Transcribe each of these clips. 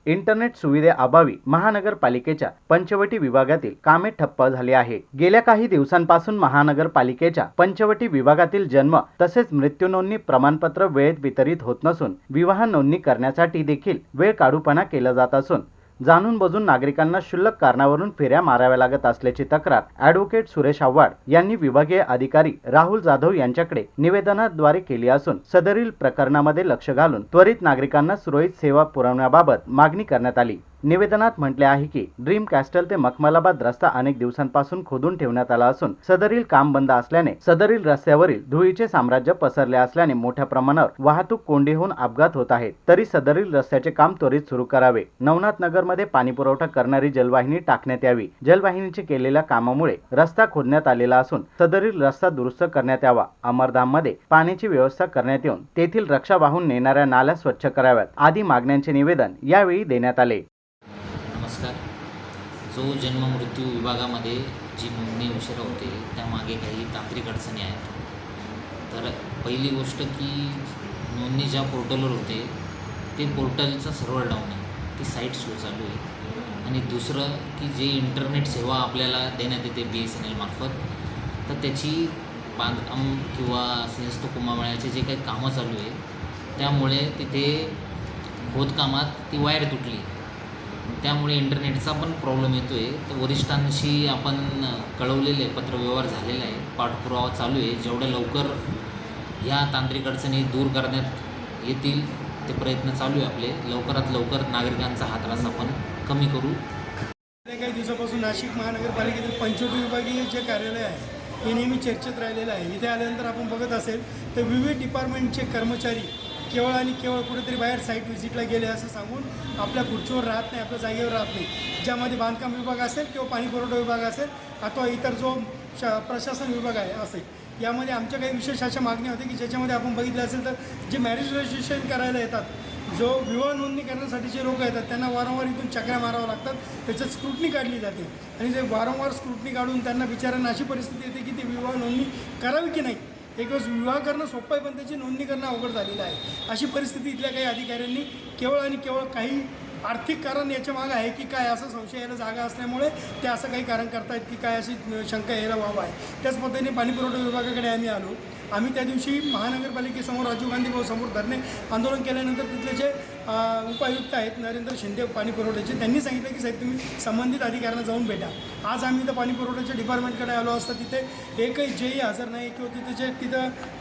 Internet सुविधेअभावी महानगरपालिकेच्या पंचवटी विभागातील कामे ठप्प झाली आहे। गेल्या काही दिवसांपासून महानगरपालिकेच्या पंचवटी विभागातील जन्म तसेच मृत्यू नोंदणी प्रमाणपत्र वेळेत वितरित होत नसून विवाह नोंदणी करण्यासाठी देखील वेळ काढूपणा केला जात असून जाणून बुजून नागरिकांना क्षुल्लक कारणावरून फेऱ्या माराव्या लागत असल्याची तक्रार ॲडव्होकेट सुरेश आव्हाड यांनी विभागीय अधिकारी राहुल जाधव यांच्याकडे निवेदनाद्वारे केली असून सदरील प्रकरणामध्ये लक्ष घालून त्वरित नागरिकांना सुरळीत सेवा पुरवण्याबाबत मागणी करण्यात आली। निवेदनात म्हटले आहे की ड्रीम कॅस्टल ते मखमलाबाद रस्ता अनेक दिवसांपासून खोदून ठेवण्यात आला असून सदरील काम बंद असल्याने सदरील रस्त्यावरील धुळीचे साम्राज्य पसरले असल्याने मोठ्या प्रमाणावर वाहतूक कोंडी होऊन अपघात होत आहेत। तरी सदरील रस्त्याचे काम त्वरित सुरू करावे। नवनाथ नगरमध्ये पाणी पुरवठा करणारी जलवाहिनी टाकण्यात यावी। जलवाहिनीचे केलेल्या कामामुळे रस्ता खोदण्यात आलेला असून सदरील रस्ता दुरुस्त करण्यात यावा। अमरधाममध्ये पाण्याची व्यवस्था करण्यात येऊन तेथील रक्षा वाहून नेणाऱ्या नाल्या स्वच्छ कराव्यात आदी मागण्यांचे निवेदन यावेळी देण्यात आले। नमस्कार। जो जन्म मृत्यू विभागामध्ये जी नोंदणी उशिरा होते त्यामागे काही तांत्रिक अडचणी आहेत। तर पहिली गोष्ट की नोंदणी ज्या पोर्टलवर होते ते पोर्टलचं सर्व्हर डाऊन आहे, ती साईट स्लो चालू आहे। आणि दुसरं की जे इंटरनेट सेवा आपल्याला देण्यात येते BSNL मार्फत, तर त्याची बांधकाम किंवा सिंहस्थ कुंभमेळ्याचे जे काही कामं चालू आहे त्यामुळे तिथे खोदकामात ती वायर तुटली, त्यामुळे इंटरनेटचा पण प्रॉब्लेम येतो आहे। तर वरिष्ठांशी आपण कळवलेले पत्रव्यवहार झालेला आहे, पाठपुरावा चालू आहे। जेवढं लवकर ह्या तांत्रिक अडचणी दूर करण्यात येतील ते प्रयत्न चालू आहे आपले। लवकरात लवकर नागरिकांचा हा त्रास आपण कमी करू। गेल्या काही दिवसापासून नाशिक महानगरपालिकेतील पंचवटी विभागीय जे कार्यालय आहे हे नेहमी चर्चेत राहिलेलं आहे। इथे आल्यानंतर आपण बघत असेल तर विविध डिपार्टमेंटचे कर्मचारी केवळ आणि केवळ कुठेतरी बाहेर साईट व्हिजिटला गेले असं सांगून आपल्या खुर्चीवर राहत नाही, आपल्या जागेवर राहत नाही। ज्यामध्ये बांधकाम विभाग असेल किंवा पाणी पुरवठा विभाग असेल अथवा इतर जो प्रशासन विभाग आहे असेल, यामध्ये आमच्या काही विशेष अशा मागण्या होत्या की ज्याच्यामध्ये आपण बघितलं असेल तर जे मॅरेज रजिस्ट्रेशन करायला येतात, जो विवाह नोंदणी करण्यासाठी जे लोक येतात त्यांना वारंवार इथून चक्रा मारावं लागतात, त्याच्यात स्क्रुटनी काढली जाते। आणि जे वारंवार स्क्रुटनी काढून त्यांना बिचाऱ्यांना अशी परिस्थिती येते की ती विवाह नोंदणी करावी की नाही। एक वेळेस विवाह करणं सोपं आहे पण त्याची नोंदणी करणं अवघड झालेलं आहे। अशी परिस्थिती इथल्या काही अधिकाऱ्यांनी केवळ आणि केवळ काही आर्थिक कारण याच्या मागं आहे की काय असं संशय यायला जागा असल्यामुळे ते असं काही कारण करतायत की काय अशी शंका यायला वाव आहे। त्याच पद्धतीने पाणी पुरवठा विभागाकडे आम्ही त्या दिवशी महानगरपालिकेसमोर राजीव गांधी भाऊ समोर धरणे आंदोलन केल्यानंतर तिथले जे उपायुक्त आहेत नरेंद्र शिंदे पाणी पुरवठ्याचे, त्यांनी सांगितलं की साहेब तुम्ही संबंधित अधिकाऱ्यांना जाऊन भेटा। आज आम्ही इथं पाणी पुरवठ्याच्या डिपार्टमेंटकडे आलो असता तिथे एकही जेही हजर नाही किंवा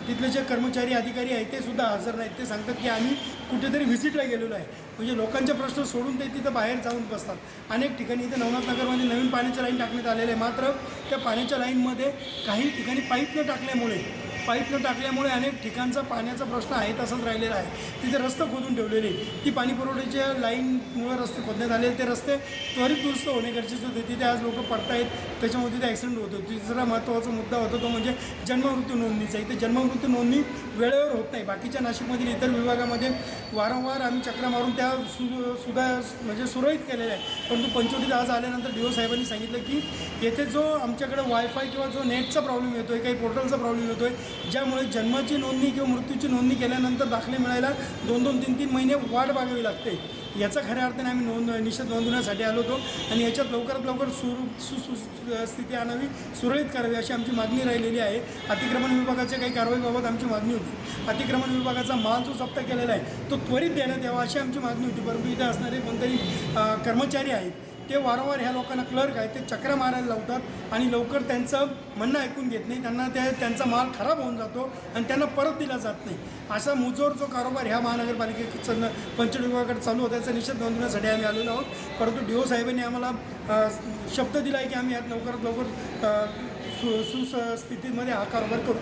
तिथले जे कर्मचारी अधिकारी आहेत ते सुद्धा हजर नाहीत। ते सांगतात की आम्ही कुठेतरी व्हिजिटला गेलेलो आहे, म्हणजे लोकांचे प्रश्न सोडून ते तिथं बाहेर जाऊन बसतात। अनेक ठिकाणी इथे नवनाथ नगरमध्ये नवीन पाण्याच्या लाईन टाकण्यात आलेले आहे, मात्र त्या पाण्याच्या लाईनमध्ये काही ठिकाणी पाईप न टाकल्यामुळे अनेक ठिकाणचा पाण्याचा प्रश्न आहे तसंच राहिलेला आहे। तिथे रस्ते खोदून ठेवलेले, ती पाणी पुरवठ्याच्या लाईनमुळे रस्ते खोदण्यात आलेले, ते रस्ते त्वरित दुरुस्त होणे गरजेचे होते। तिथे आज लोक पडतायत, त्याच्यामुळे तिथे ॲक्सिडेंट होतो। तिसरा महत्त्वाचा मुद्दा होता तो म्हणजे जन्ममृत्यू नोंदणीचा। इथे जन्ममृत्यू नोंदणी वेळेवर होत नाही। बाकीच्या नाशिकमधील इतर विभागामध्ये वारंवार आम्ही चक्रा मारून त्या म्हणजे सुरळीत केलेल्या आहे, परंतु पंचवटीत आज आल्यानंतर DO साहेबांनी सांगितलं की येथे जो आमच्याकडे वायफाय किंवा जो नेटचा प्रॉब्लेम येतो आहे, काही पोर्टलचा प्रॉब्लेम येतो आहे, ज्यामुळे जन्माची नोंदणी किंवा मृत्यूची नोंदणी केल्यानंतर दाखले मिळायला 2-2, 3-3 महिने वाट बघावी लागते। याचा खऱ्या अर्थाने आम्ही निषेध नोंदवण्यासाठी आलो होतो आणि याच्यात लवकरात लवकर स्थिती आणावी, सुरळीत करावी अशी आमची मागणी राहिलेली आहे। अतिक्रमण विभागाच्या काही कारवाईबाबत आमची मागणी होती। अतिक्रमण विभागाचा माल जो जप्त केलेला आहे तो त्वरित देण्यात यावा अशी आमची मागणी होती, परंतु इथे असणारे कोणतरी कर्मचारी आहेत ते वारंवार ह्या लोकांना क्लर्क आहेत ते चक्रा मारायला लावतात आणि लवकर त्यांचं म्हणणं ऐकून घेत नाही। त्यांना त्यांचा माल खराब होऊन जातो आणि त्यांना परत दिला जात नाही। असा मुजोर जो कारोबार ह्या महानगरपालिकेचं पंचवटी विभागाकडे चालू होता त्याचा निषेध नोंदवण्यासाठी आम्ही आलेलो आहोत। परंतु DO साहेबांनी आम्हाला शब्द दिला आहे की आम्ही यात लवकरात लवकर सुस्थितीमध्ये हा कारोबार करू।